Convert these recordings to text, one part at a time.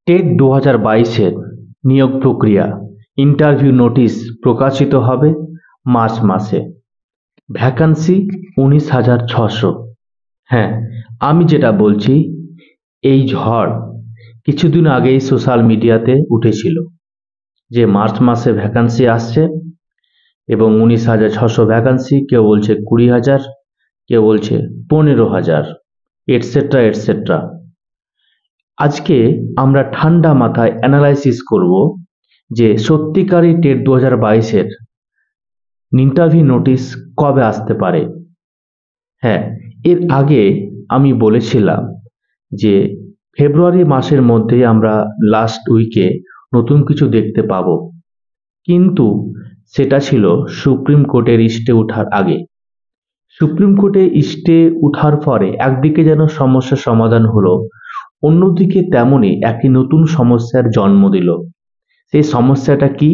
TET 2022-এর নিয়োগ প্রক্রিয়া interview notice প্রকাশিত হবে মার্চ মাসে। ভ্যাকান্সি 19,600। হ্যাঁ, আমি যেটা বলছি, এই ঝড় কিছুদিন আগেই সোশ্যাল মিডিয়াতে উঠেছিল যে মার্চ মাসে ভ্যাকান্সি আসছে এবং 19,600 ভ্যাকান্সি, কেউ বলছে 20,000, কেউ বলছে 15,000, এটসেট্রা এটসেট্রা। আজকে আমরা ঠান্ডা মাথায় অ্যানালাইসিস করব যে সত্যিকারই টেট 2022-এর ইন্টারভিউ নোটিশ কবে আসতে পারে। হ্যাঁ, এর আগে আমি বলেছিলাম যে ফেব্রুয়ারি মাসের মধ্যে আমরা লাস্ট উইকে নতুন কিছু দেখতে পাবো, কিন্তু সেটা ছিল সুপ্রিম কোর্টের স্টে ওঠার আগে। সুপ্রিম কোর্টে স্টে ওঠার পরে একদিকে যেন সমস্যার সমাধান হলো, অন্যদিকে তেমনই একটি নতুন সমস্যার জন্ম দিল। সেই সমস্যাটা কি?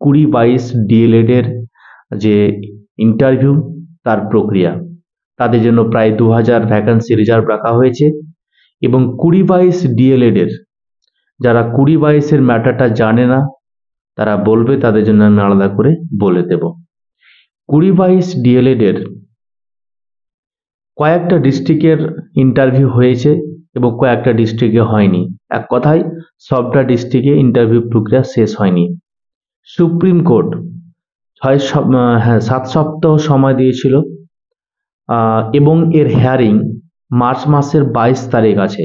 20-22 ডিএলএড এর যে ইন্টারভিউ, তার প্রক্রিয়া। তাদের জন্য প্রায় 2,000 ভ্যাকান্সি রিজার্ভ রাখা হয়েছে এবং 20-22 ডিএলএড এর যারা 20-22-এর ম্যাটারটা জানে না, তারা বলবে, তাদের জন্য আমি আলাদা করে বলে দেব। 20-22 ডিএলএড এর কয়েকটা ডিস্ট্রিক্টের ইন্টারভিউ হয়েছে এবং কয়েকটা ডিস্ট্রিক্টে হয়নি। এক কথায় সবটা ডিস্ট্রিক্টে ইন্টারভিউ প্রক্রিয়া শেষ হয়নি। সুপ্রিম কোর্ট 7 সপ্তাহ সময় দিয়েছিল এবং এর হিয়ারিং মার্চ মাসের 22 তারিখ আছে।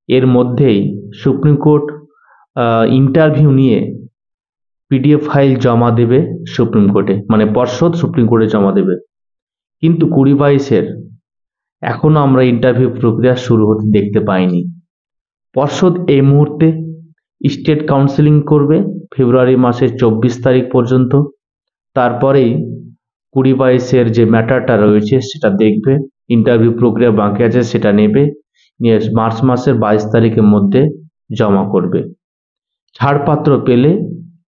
এর মধ্যেই সুপ্রিম কোর্ট ইন্টারভিউ নিয়ে পিডিএফ ফাইল জমা দেবে সুপ্রিম কোর্টে, মানে পর্ষদ সুপ্রিম কোর্টে জমা দেবে। কিন্তু 20-22-এর এখনো আমরা ইন্টারভিউ প্রক্রিয়া শুরু হতে দেখতে পাইনি। পর্ষদ এই মুহূর্তে স্টেট কাউন্সিলিং করবে ফেব্রুয়ারি মাসের 24 তারিখ পর্যন্ত। তারপরেই 20-22-এর যে ম্যাটারটা রয়েছে সেটা দেখবে, ইন্টারভিউ প্রক্রিয়া বাকি আছে সেটা নেবে, নিয়ে মার্চ মাসের 22 তারিখের মধ্যে জমা করবে। ছাড়পত্র পেলে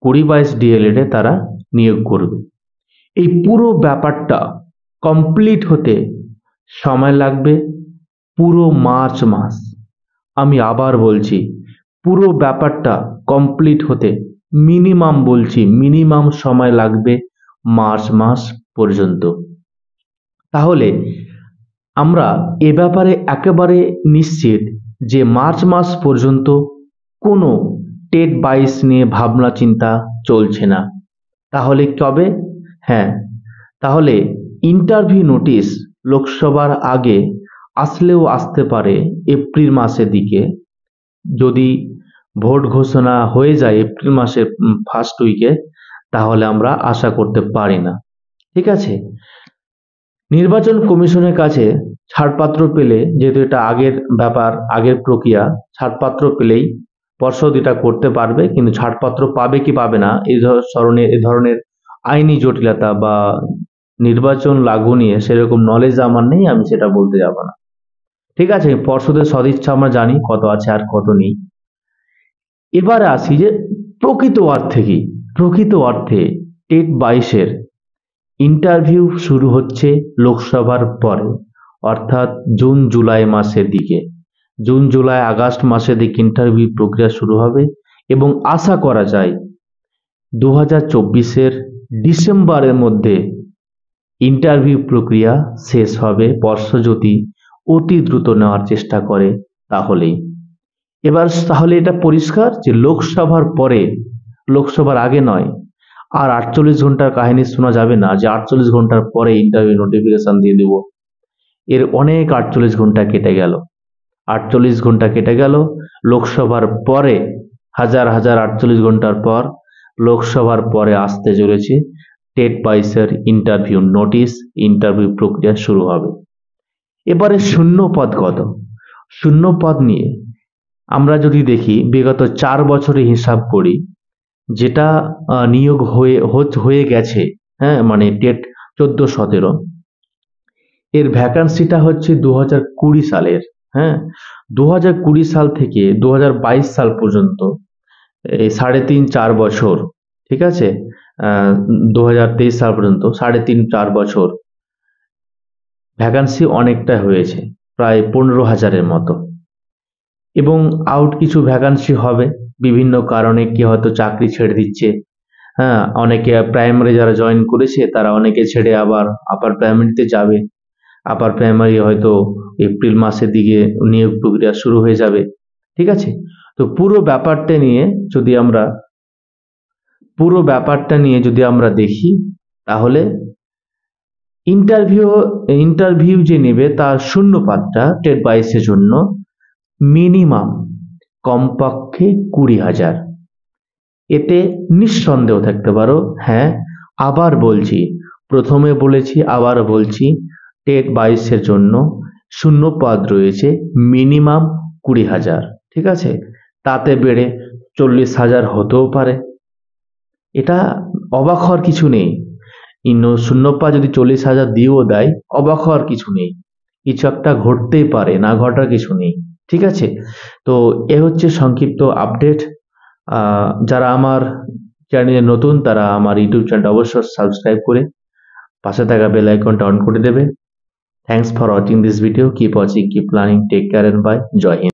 20-22 ডিএলএড-এ তারা নিয়োগ করবে। এই পুরো ব্যাপারটা কমপ্লিট হতে সময় লাগবে পুরো মার্চ মাস। আমি আবার বলছি, পুরো ব্যাপারটা কমপ্লিট হতে মিনিমাম সময় লাগবে মার্চ মাস পর্যন্ত। তাহলে আমরা এ ব্যাপারে একেবারে নিশ্চিত যে মার্চ মাস পর্যন্ত কোনো টেট 22 নিয়ে ভাবনা চিন্তা চলছে না। তাহলে কবে? হ্যাঁ, তাহলে ইন্টারভিউ নোটিশ লোকসভার আগে আসলেও আসতে পারে এপ্রিল মাসের দিকে। যদি ভোট ঘোষণা হয়ে যায় এপ্রিল মাসের ফার্স্ট উইকে, তাহলে আমরা আশা করতে পারি না। ঠিক আছে, নির্বাচন কমিশনের কাছে ছাড়পত্র পেলে, যেহেতু এটা আগের ব্যাপার, আগের প্রক্রিয়া, ছাড়পত্র পেলেই পর্ষদ এটা করতে পারবে। কিন্তু ছাড়পত্র পাবে কি পাবে না এই ধরনের আইনি জটিলতা বা নির্বাচন লাগু নিয়ে সেরকম নলেজ আমার নেই, আমি সেটা বলতে যাব না। ঠিক আছে, পর্ষদের সদিচ্ছা আমরা জানি কত আছে আর কত নেই। এবারে আসি যে প্রকৃত অর্থে টেট 22-এর ইন্টারভিউ শুরু হচ্ছে লোকসভার পরে, অর্থাৎ জুন জুলাই মাসের দিকে। জুন জুলাই আগস্ট মাসের দিকে ইন্টারভিউ প্রক্রিয়া শুরু হবে এবং আশা করা যায় 2024-এর ডিসেম্বরের মধ্যে ইন্টারভিউ প্রক্রিয়া শেষ হবে, পর্ষদ যদি অতি দ্রুত নেওয়ার চেষ্টা করে তাহলেই। এবার তাহলে এটা পরিষ্কার যে লোকসভার পরে, লোকসভার আগে নয়। আর 48 ঘন্টার কাহিনী শোনা যাবে না যে 48 ঘন্টার পরে ইন্টারভিউ নোটিফিকেশন দিয়ে দেব। এর অনেক 48 ঘন্টা কেটে গেল। 48 ঘন্টা কেটে গেল লোকসভার পরে, হাজার 48 ঘন্টার পর লোকসভার পরে আসতে চলেছে টেট 22-এর ইন্টারভিউ নোটিশ, ইন্টারভিউ প্রক্রিয়া শুরু হবে। এবারে শূন্য পদ কত? শূন্য পদ নিয়ে আমরা যদি দেখি বিগত 4 বছরে হিসাব করি, যেটা নিয়োগ হয়ে গেছে, হ্যাঁ, মানে টেট 14-17 এর ভ্যাকান্সিটা হচ্ছে 2020 সালের। হ্যাঁ, 2020 সাল থেকে 2022 সাল পর্যন্ত এই 3.5-4 বছর। ঠিক আছে, 2023 সাল পর্যন্ত 3.5-4 বছর ভ্যাকান্সি অনেকটা হয়েছে, প্রায় 15,000-এর মতো। এবং আউট কিছু ভ্যাকান্সি হবে বিভিন্ন কারণে, কি হয়তো চাকরি ছেড়ে দিচ্ছে। হ্যাঁ, অনেকে প্রাইমারি যারা জয়েন করেছে তারা অনেকে ছেড়ে আবার আপার প্রাইমারিতে যাবে। আপার প্রাইমারি হয়তো এপ্রিল মাসের দিকে নিয়োগ প্রক্রিয়া শুরু হয়ে যাবে। ঠিক আছে? তো পুরো ব্যাপারটা নিয়ে যদি আমরা দেখি, তাহলে ইন্টারভিউ যে নেবে তার শূন্যপাতটা টেট 22 জন্য মিনিমাম কমপক্ষে 20,000। এতে নিঃসন্দেহ থাকতে পারো। হ্যাঁ, আবার বলছি, প্রথমে বলেছি আবার বলছি, টেট 22 জন্য শূন্যপদ রয়েছে মিনিমাম 20,000। ঠিক আছে? তাতে বেড়ে 40,000 হতেও পারে। এটা অবাক হওয়ার কিছু নেই। শূন্যপদ যদি 40,000 দিয়েও দেয়, অবাক হওয়ার কিছু নেই। কিছু একটা ঘটতেই পারে, না ঘটার কিছু নেই। ঠিক আছে? তো এ হচ্ছে সংক্ষিপ্ত আপডেট। যারা আমার চ্যানেলে নতুন তারা আমার ইউটিউব চ্যানেলটা অবশ্যই সাবস্ক্রাইব করে পাশে থাকা বেল আইকনটা অন করে দেবে। Thanks for watching this video. Keep watching, keep learning, take care and bye. জয় হিন্দ।